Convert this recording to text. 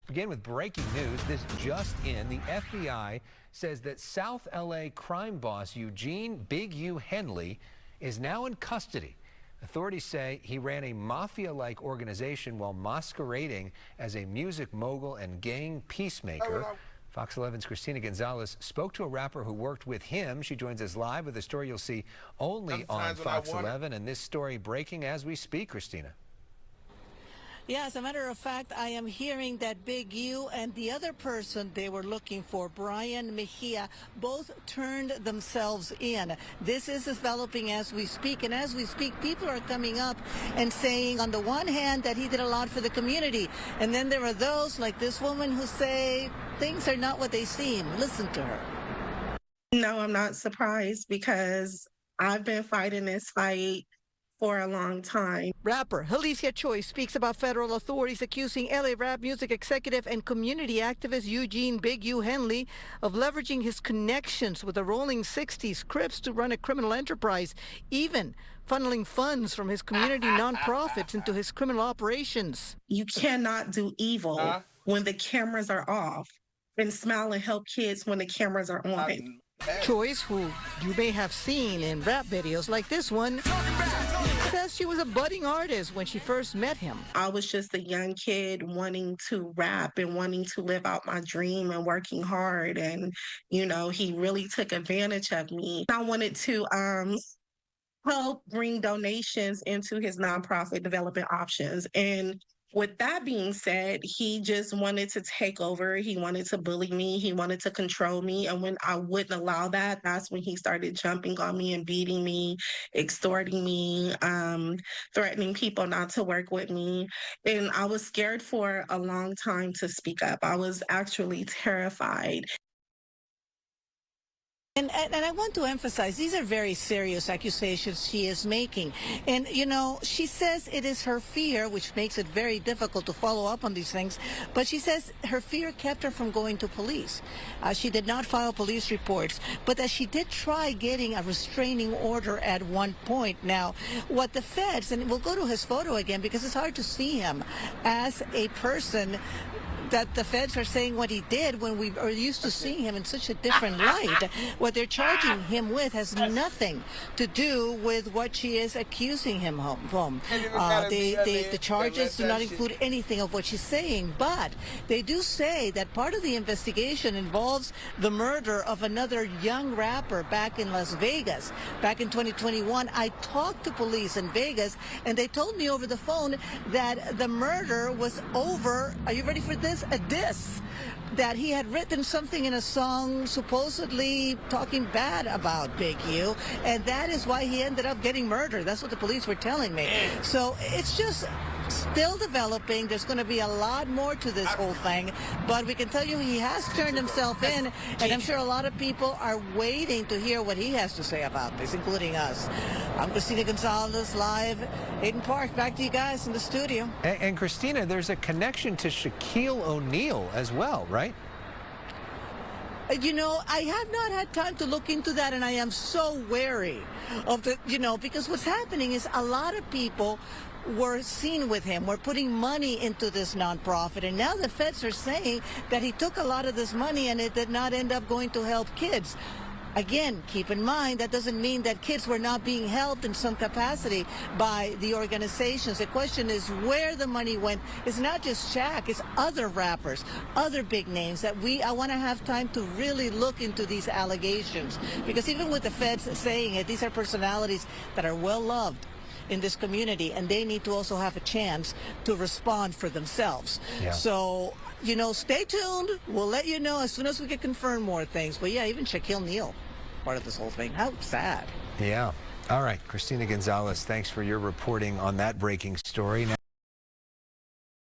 Begin with breaking news. This just in. The FBI says that South LA crime boss Eugene "Big U" Henley is now in custody. Authorities say he ran a mafia-like organization while masquerading as a music mogul and gang peacemaker. Fox 11's Christina Gonzalez spoke to a rapper who worked with him. She joins us live with a story you'll see only on Fox 11. And this story breaking as we speak, Christina. Yeah, as a matter of fact, I am hearing that Big U and the other person they were looking for, Brian Mejia, both turned themselves in. This is developing as we speak, and as we speak, people are coming up and saying, on the one hand, that he did a lot for the community, and then there are those like this woman who say things are not what they seem. Listen to her. No, I'm not surprised because I've been fighting this fight for a long time. Rapper Alicia Choi speaks about federal authorities accusing LA rap music executive and community activist Eugene "Big U" Henley of leveraging his connections with the Rollin 60s Crips to run a criminal enterprise, even funneling funds from his community nonprofits into his criminal operations. You cannot do evil when the cameras are off and smile and help kids when the cameras are on. Choice, who you may have seen in rap videos like this one, says she was a budding artist when she first met him. I was just a young kid wanting to rap and wanting to live out my dream and working hard. And, you know, he really took advantage of me. I wanted to help bring donations into his nonprofit development options. And with that being said, he just wanted to take over. He wanted to bully me. He wanted to control me. And when I wouldn't allow that, that's when he started jumping on me and beating me, extorting me, threatening people not to work with me. And I was scared for a long time to speak up. I was actually terrified. And I want to emphasize, these are very serious accusations she is making. And, you know, she says it is her fear, which makes it very difficult to follow up on these things. But she says her fear kept her from going to police. She did not file police reports, but that she did try getting a restraining order at one point. Now, what the feds, and we'll go to his photo again because it's hard to see him as a person that the feds are saying what he did when we are used to seeing him in such a different light. What they're charging him with has nothing to do with what she is accusing him of. The charges do not include anything of what she's saying, but they do say that part of the investigation involves the murder of another young rapper back in Las Vegas. Back in 2021, I talked to police in Vegas, and they told me over the phone that the murder was over, are you ready for this? A diss, that he had written something in a song supposedly talking bad about Big U, and that is why he ended up getting murdered. That's what the police were telling me. So it's just still developing. There's going to be a lot more to this whole thing, but we can tell you he has turned himself in, and I'm sure a lot of people are waiting to hear what he has to say about this, including us. I'm Christina Gonzalez, live, Hayden Park. Back to you guys in the studio. And Christina, there's a connection to Shaquille O'Neal as well, right? You know, I have not had time to look into that, and I am so wary of the, you know, because what's happening is a lot of people were seen with him. We're putting money into this nonprofit, and now the feds are saying that he took a lot of this money and it did not end up going to help kids. Again, keep in mind, that doesn't mean that kids were not being helped in some capacity by the organizations. The question is where the money went. It's not just Shaq, it's other rappers, other big names that I want to have time to really look into these allegations. Because even with the feds saying it, these are personalities that are well loved in this community, and they need to also have a chance to respond for themselves. Yeah. So, you know, stay tuned. We'll let you know as soon as we can confirm more things. But yeah, even Shaquille O'Neal, part of this whole thing. How sad. Yeah. All right, Christina Gonzalez, thanks for your reporting on that breaking story. Now